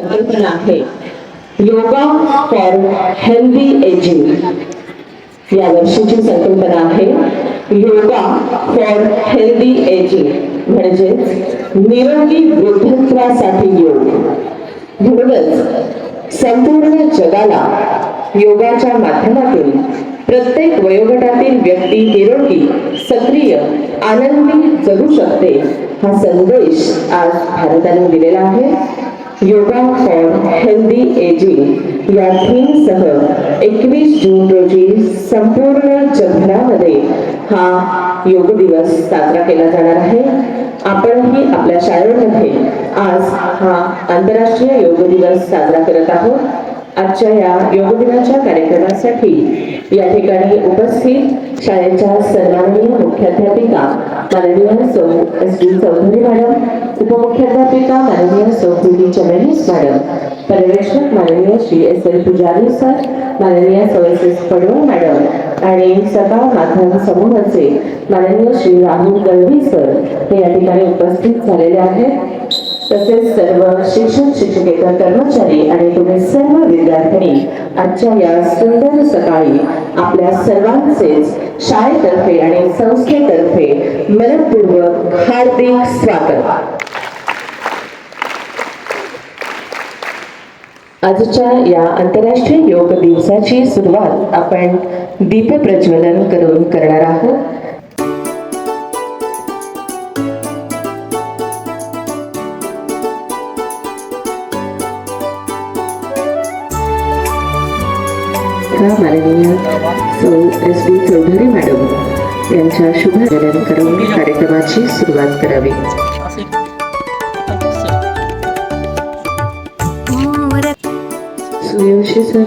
संकल्पना आहे yoga for healthy ageing. या वर्षीची संकल्पना आहे योगा फॉर हेल्दी एजिंग, म्हणजे निरोगी वृद्धत्वासाठी योग. म्हणूनच संपूर्ण जगाला योगाच्या माध्यमातून प्रत्येक वयोगटातील व्यक्ती निरोगी, सक्रिय, आनंदी जगू शकते हा संदेश आज भारताने दिलेला आहे. योगा फॉर हेल्दी एजिंग या थीमसह 21 जून रोजी संपूर्ण जगभरामध्ये हा योग दिवस साजरा केला जाणार आहे. आपणही आपल्या शाळेमध्ये आज हा आंतरराष्ट्रीय योग दिवस साजरा करत आहोत. आजच्या या योग दिनाच्या कार्यक्रमासाठी या ठिकाणी उपस्थित शाळेच्या सन्माननीय मुख्याध्यापिका माननीय सौ एस डी चौधरी मॅडम, उपमुख्याध्यापिका माननीय सौ पी चमेनीस मॅडम, पर्यवेक्षक माननीय श्री एस एल पुजारी सर, माननीय सौ एस एस पडवळ मॅडम आणि सकाळ माध्यम समूहाचे माननीय श्री राहुल गळवी सर हे या ठिकाणी उपस्थित झालेले आहेत. तसेच सर्व शिक्षक, शिक्षकेतर कर्मचारी आणि तुम्ही सर्व विद्यार्थी आजच्या या सुंदर सकाळी आपल्या सर्वांचेच शाळेतर्फे आणि संस्थेतर्फे मनपूर्वक हार्दिक स्वागत. आजच्या या आंतरराष्ट्रीय योग दिवसाची सुरुवात आपण दीपप्रज्वलन करून करणार आहोत. माननीय सौ एस डी चौधरी मॅडम यांच्या शुभारंभ करून कार्यक्रमाची सुरुवात करावी. सूर्यवंशी सर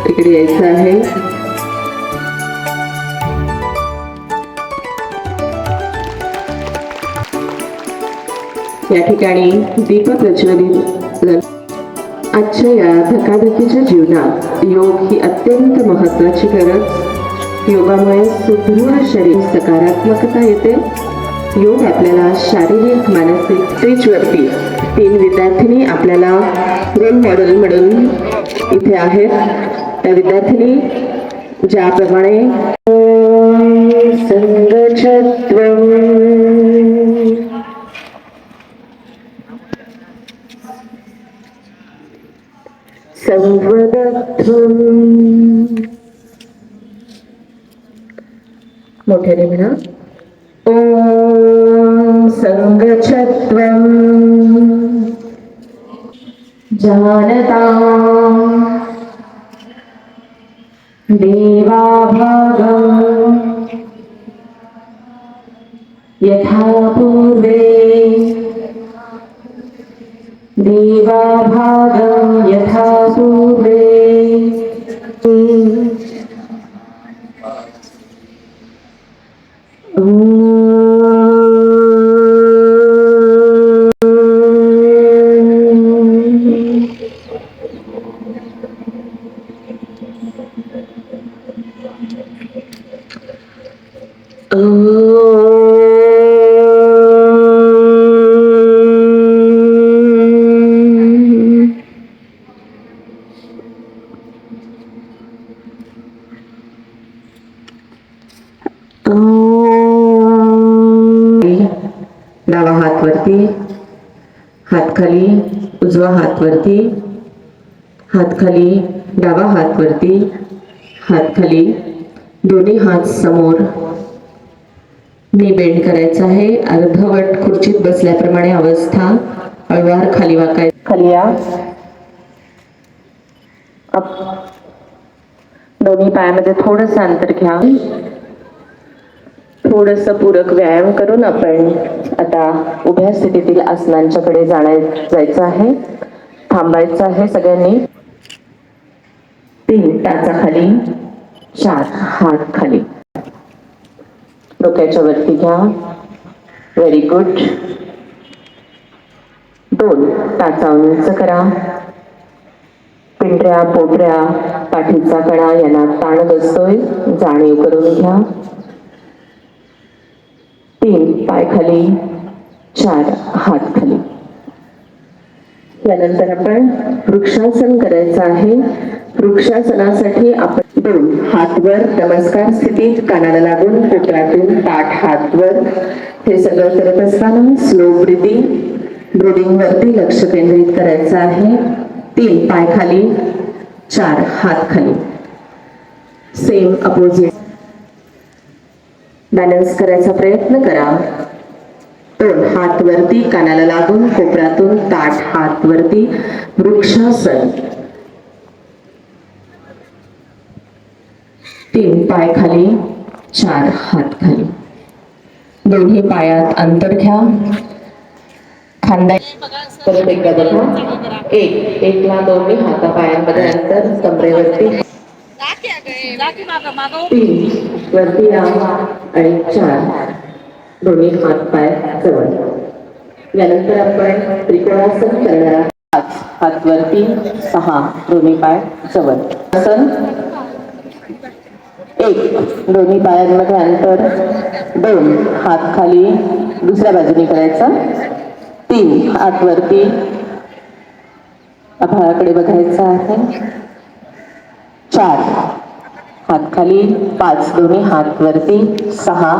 इकडे यायचं आहे. या ठिकाणी दीप प्रज्वलित. आजच्या या धकाधकीच्या जीवनात योग ही अत्यंत महत्त्वाची गरज. योगामुळे सुदृढ शरीर, सकारात्मकता येते. योग आपल्याला शारीरिक, मानसिक स्टेजवरती 3 विद्यार्थिनी आपल्याला रोल मॉडेल म्हणून इथे आहेत. त्या विद्यार्थिनी ज्याप्रमाणे संगछत्वम् संवदत्वम्, मोठ्याने म्हणा ओम संगछत्वम् जानताम् देवाभागम् यथा पूर्वे देवाभागं यथा पूर्वे. डावा हात वरती, हात खाली, उजवा हात वरती, हात खाली, डावा हात वरती, हात खाली, दोन्ही हात समोर. नी बेंड करायचा आहे. अर्धवट खुर्चीत बसल्याप्रमाणे अवस्था. अळवार खाली वाकाय, खाली या. दोन्ही पायामध्ये थोडंसं अंतर घ्या. थोडंसं पूरक व्यायाम करून आपण आता उभ्या स्थितीतील आसनांच्याकडे जायचं आहे. थांबायचं आहे सगळ्यांनी. 3 टाचा खाली, 4 हात खाली, डोक्याच्या वरती घ्या. Very good. 2 टाचा उंच करा. पिंढऱ्या, पोटऱ्या पाठीचा कणा यांना ताण बसतोय, जाणीव करून घ्या. 3 पाय खाली, 4 हात खाली. यानंतर आपण वृक्षासन करायचं आहे. वृक्षासनासाठी आपण 2 हात वर नमस्कार स्थितीत, कानाला लागून कोपऱ्यातून ताठ हात वर. हे सगळं करत असताना स्लो ब्रीदिंग वरती लक्ष केंद्रित करायचं आहे. 3 पाय खाली, 4 हात खाली. सेम अपोजिट बॅलन्स करायचा प्रयत्न करा. 2 हात वरती, कानाला लागून कोपऱ्यातून ताठ हात वरती. वृक्षासन. 3 पाय खाली, 4 हात खाली. दोन्ही पायात अंतर घ्या. खांदा परत एकदा बघा. 1 ला दोन्ही हातापायांमध्ये अंतर, कमरेवरती. 3 वरती या आणि 4 दोन्ही हात पाय जवळ. यानंतर आपण त्रिकोणासन करणार आहोत. 5 हात वरती, 6 दोन्ही पाय जवळ. आसन. 1 दोन्ही पायांमध्ये अंतर, 2 हात खाली दुसऱ्या बाजूने करायचा. 3 हात वरती, आभाळाकडे बघायचं आहे. 4 हात खाली, 5 दोन्ही हात वरती, 6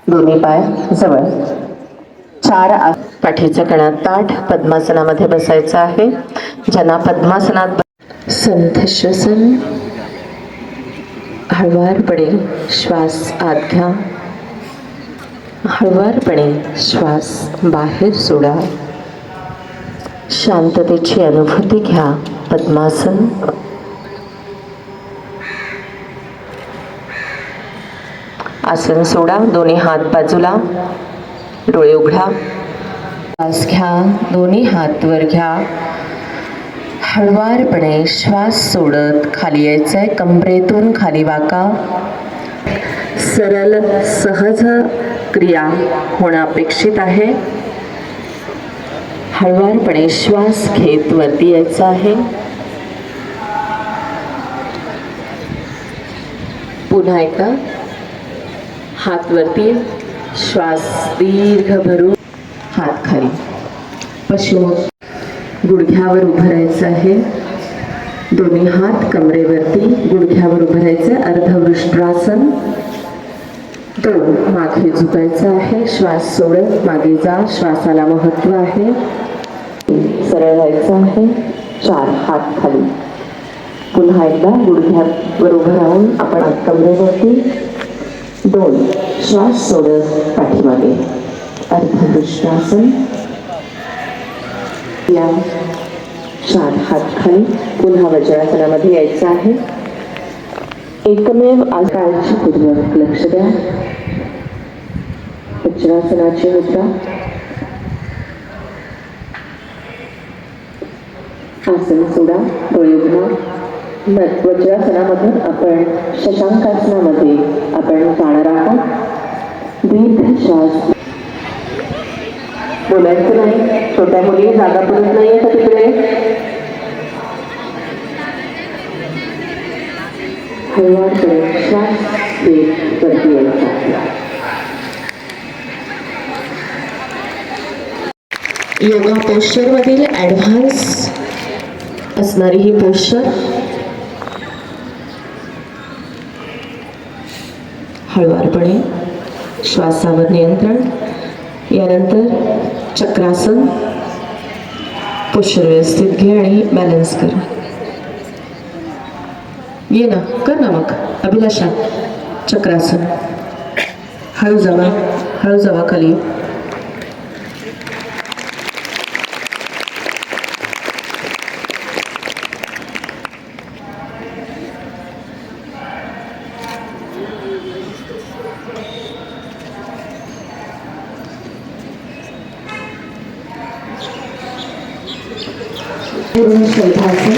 दोन्ही पाय जवळ. 4 पाठीचा कणा ताठ पद्मासनामध्ये बसायचं आहे. ज्यांना पद्मासनात संथ श्वसन. हळुवारपणे श्वास आत घ्या, हळुवारपणे श्वास बाहेर सोडा. शांततेची अनुभूती घ्या. पद्मासन. आसन सोडा. दोन्ही हात बाजूला, डोळे उघडा. श्वास घ्या, दोन्ही हात वर घ्या. हळुवारपणे श्वास सोडत खाली यायचंय. कमरेतून खाली वाका. सरळ सहज क्रिया होणं अपेक्षित आहे. हळुवारपणे श्वास घेत वरती यायचं आहे. पुन्हा एकदा हात वरती, श्वास दीर्घ भरून हात खाली. पश्चिमोक्त गुडघ्यावर उभं राहायचं आहे. दोन्ही हात कमरेवरती, गुडघ्यावर उभं राहायचं. अर्धवृष्ट्रासन. 2 मागे झुकायचं आहे. श्वास सोडत मागे जा. श्वासाला महत्व आहे. सरळ राहायचं आहे. 4 हात खाली. पुन्हा एकदा गुडघ्यावर उभं राहून आपण कमरेवरती, 2 श्वास सोडत पाठीमागे. अर्धवृष्ट्रासन. 4 हात खाली. पुन्हा वज्रासनामध्ये यायचं आहे. एकमेव काळजीपूर्वक लक्ष द्या. वज्रासनाची मुद्रा. आसन सोडा, डोळे उघडा. वज्रासनामधून आपण शशांकासनामध्ये आपण जाणार आहोत. दीर्घ श्वास. बोलायचं नाही. छोट्या मुली जागा पुरत नाहीये का तिकडे? हळुवारपणे श्वास घेत वरती यायचा. योगा पोश्चर मधील ऍडव्हान्स असणारी ही पोश्चर. हळुवारपणे श्वासावर नियंत्रण. यानंतर चक्रासन. पोश्चर व्यवस्थित घे आणि बॅलन्स कर. ये ना, कर ना मग. अभिलाषा, चक्रासन. हळू जावा खाली. पूर्ण शोधासन.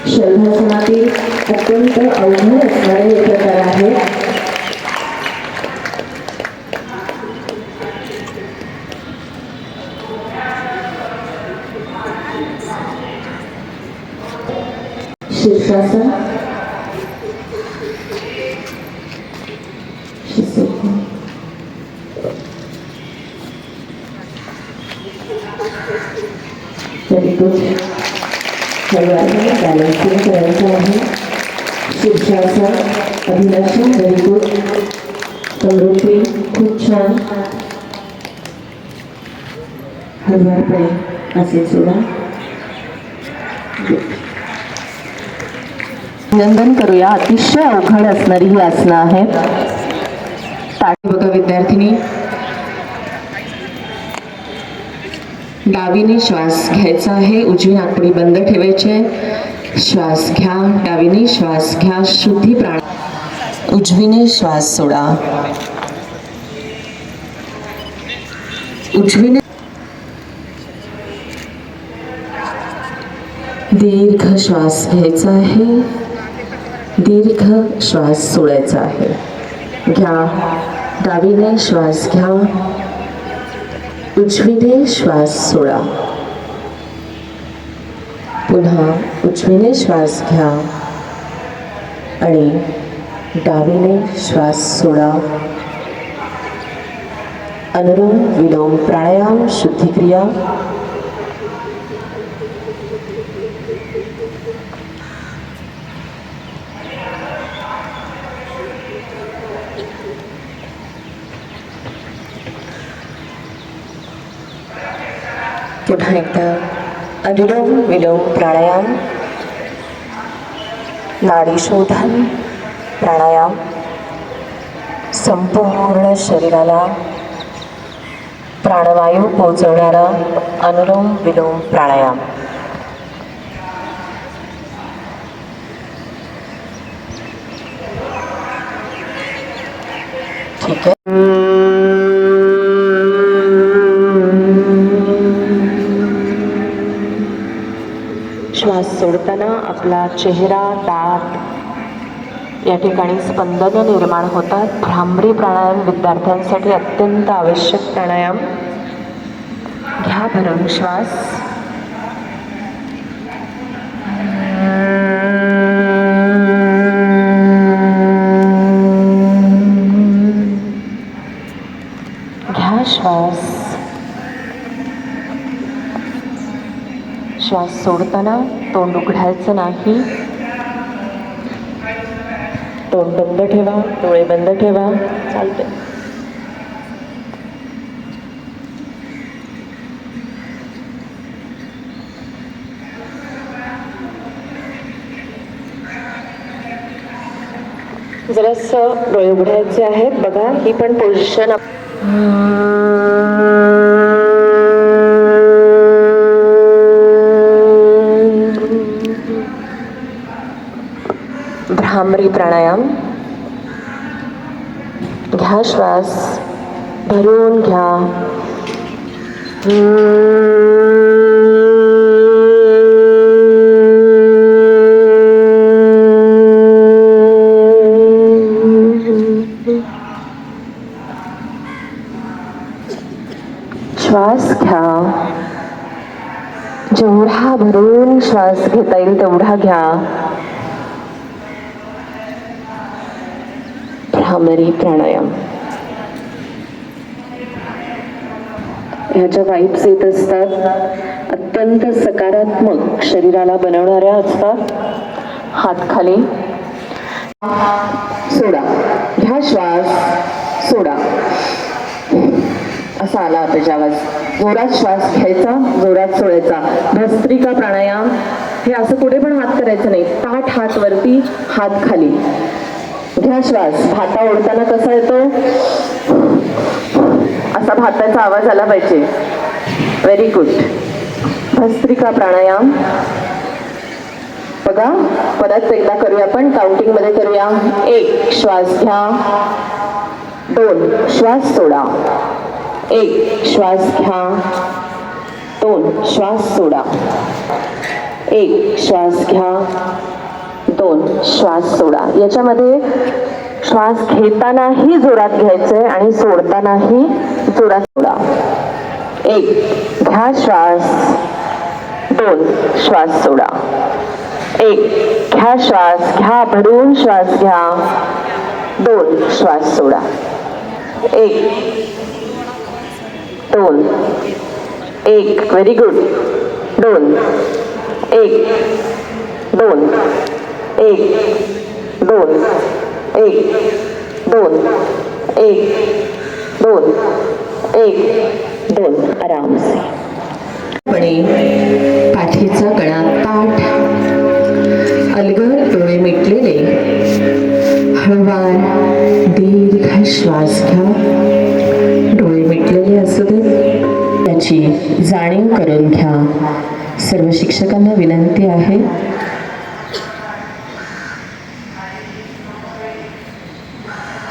शोधासनातील अत्यंत अवघड असणारे हे प्रकार आहेत. Very good. हळूहळू बॅलन्सिंग करायचं आहे. शीर्षासन, अभिलाषा व्हेरी गुड. समृद्धी खूप छान. हळूहळू असे सोडा. अभिनंदन करूया. अतिशय अवघड असणारी ही आसनं आहेत. ताटी बघा विद्यार्थिनी. डावीने श्वास घ्यायचा आहे, उजवी नाकपुडी बंद ठेवायचे. श्वास घ्या, डावीने श्वास घ्या, शुद्धी प्राण. उजवीने श्वास सोडा. उजवीने दीर्घ श्वास घ्यायचा आहे, दीर्घ श्वास सोडायचा आहे. घ्या, डावीने श्वास घ्या, उजवीने श्वास सोडा. पुन्हा उजवीने श्वास घ्या आणि डावीने श्वास सोडा. अनुलोम विलोम प्राणायाम शुद्धिक्रिया. पुन्हा एकदा अनुलोम विलोम प्राणायाम, नाडी शोधन प्राणायाम. संपूर्ण शरीराला प्राणवायू पोहोचवणारा अनुलोम विलोम प्राणायाम. ठीक आहे. श्वास सोडताना आपला चेहरा, दात या ठिकाणी स्पंदन निर्माण होतात. भ्रामरी प्राणायाम विद्यार्थ्यांसाठी अत्यंत आवश्यक प्राणायाम. घ्या भरून श्वास. घ्या श्वास. श्वास सोडताना तोंड उघडायचं नाही. तोंड बंद ठेवा, डोळे बंद ठेवा. चालते. जरासं डोळे उघडायचे आहेत. बघा, ही पण पोझिशन भ्रामरी प्राणायाम. घ्या श्वास, भरून घ्या. श्वास घ्या. जेवढा भरून श्वास घेता येईल तेवढा घ्या. भ्रामरी प्राणायाम. ह्याच्या वाइब्स येत असतात, अत्यंत सकारात्मक शरीराला बनवणाऱ्या असतात. हात खाली. सोडा. घ्या श्वास, सोडा. असा आला त्याचा आवाज. जोरात श्वास घ्यायचा, जोरात सोडायचा. भस्त्रिका प्राणायाम. हे असं कुठे पण हात करायचं नाही. ताठ हात वरती, हात खाली. घ्या श्वास. भाता ओढताना कसा येतो? असा भाताचा आवाज आला पाहिजे. Very good. भस्त्रिका प्राणायाम. बघा, परत एकदा करूया आपण. काउंटिंग मध्ये करूया. 1 श्वास घ्या, 2 श्वास सोडा. 1 श्वास घ्या, 2 श्वास सोडा. 1 श्वास घ्या, 2 श्वास सोडा. याच्यामध्ये श्वास घेतानाही जोरात घ्यायचंय आणि सोडतानाही जोरात सोडा. 1 घ्या श्वास, 2 श्वास सोडा. 1 घ्या श्वास, घ्या भरून श्वास घ्या, 2 श्वास सोडा. 1 2 1. Very good. 2 1 2 1 2 1 2 1 2 1 2 आराम से पाठीचा गळा ताठ, अलगद डोळे मिटलेले, हळूवार दीर्घ श्वास घ्या. डोळे मिटलेले असू दे याची जाणीव करून घ्या. सर्व शिक्षकांना विनंती आहे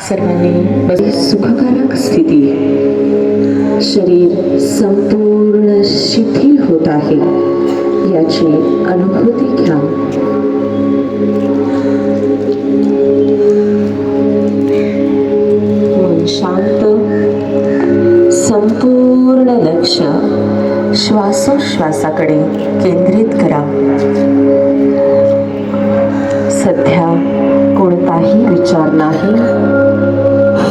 सर्वांनी सुखकारक स्थिती. शरीर संपूर्ण शिथिल होत आहे याची अनुभूती घ्या. मन शांत, संपूर्ण लक्ष श्वासोश्वासाकडे केंद्रित करा. सध्या कोणताही विचार नाही,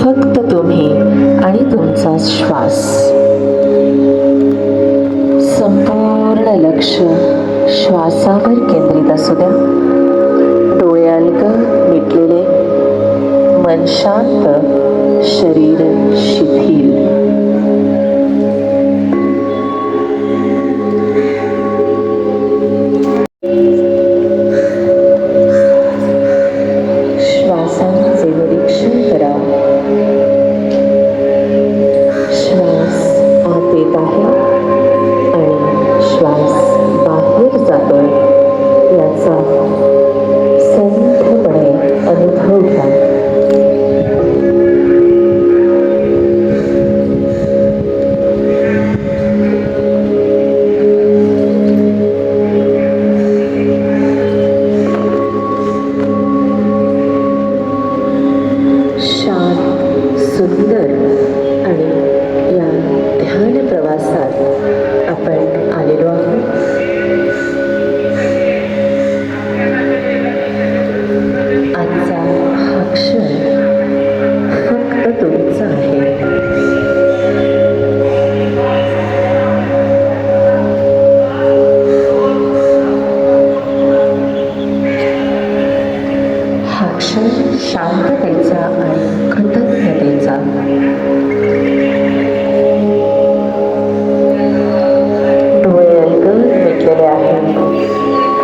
फक्त तुम्ही आणि तुमचा श्वास. संपूर्ण लक्ष श्वासावर केंद्रित असू द्या. डोळे अलगद मिटलेले, मन शांत, शरीर शिथिल. श्वासांचे निरीक्षण करा. श्वास आत येत आहे आणि श्वास बाहेर जातोय याचा संथपणे अनुभव घ्या. शांत, सुंदर आणि या ध्यान प्रवासात आपण आलेलो आहोत. आजचा हा क्षण फक्त तुमचा आहे. हा क्षण शांततेचा आणि कृतज्ञतेचा. डोळे अलगद मिटलेले आहेत.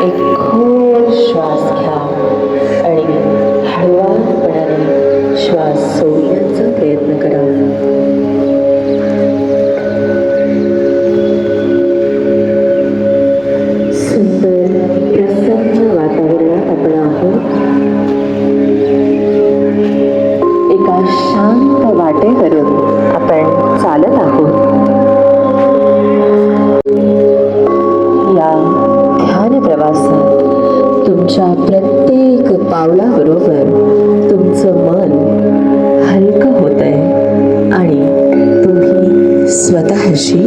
एक खोल श्वास घ्या आणि हळुवारपणाने श्वास सोडण्याचा प्रयत्न करा. सुंदर प्रसन्न वातावरणात आपण आहोत. एका शांत वाटेवरून आपण चालत आहोत. या ध्यान प्रवासात तुमच्या प्रत्येक पावलाबरोबर तुमचं मन हलकं होत आहे आणि तुम्ही स्वतःशी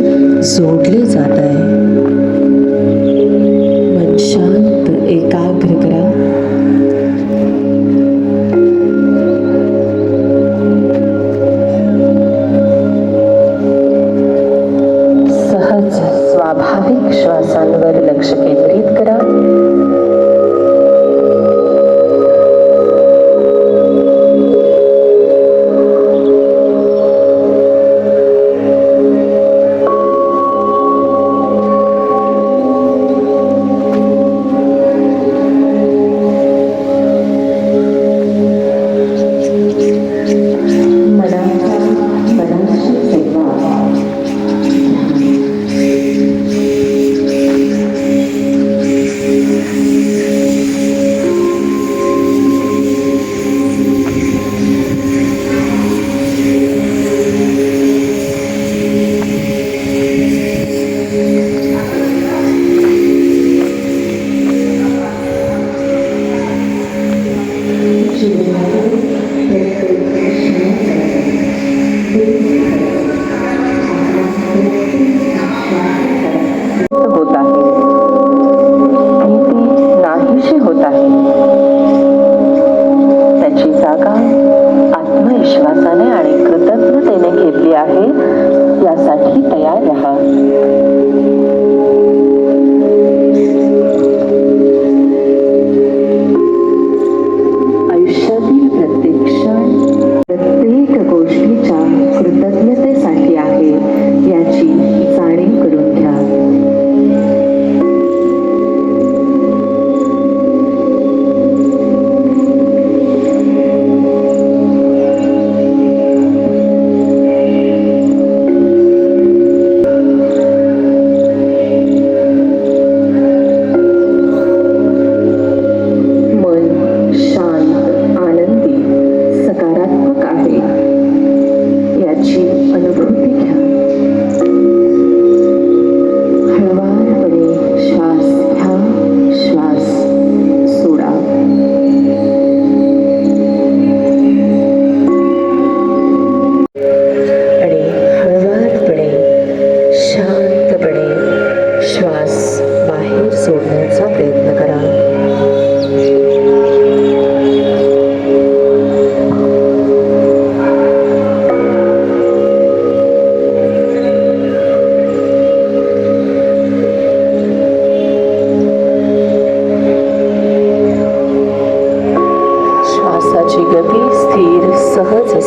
जोडले जात आहे. मन शांत, एकाग्र करा. सहज स्वाभाविक श्वासांवर लक्ष केंद्रित करा. यासाठी तयार रहा.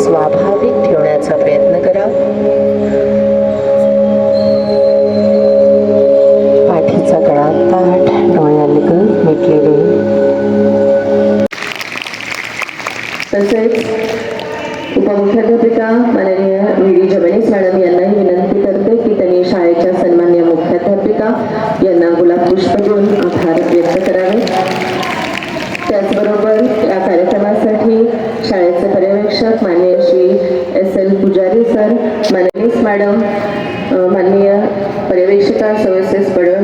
स्वाभाविक ठेवण्याचा प्रयत्न करा. पाठीचा कणा ताठ, डोळे अलगद मिटलेले. तसेच उपमुख्याध्यापिका माननीय व्ही.डी. जमेनीस मॅडम यांनाही विनंती करते की त्यांनी शाळेच्या सन्मान्य मुख्याध्यापिका यांना गुलाब पुष्प देऊन आभार व्यक्त करावे. त्याचबरोबर या कार्यक्रमासाठी शाळेचे पर्यवेक्षक माननीय श्री S.L. पुजारी सर, माननीय मॅडम, माननीय पर्यवेक्षिका सौ एस.एस. पडवळ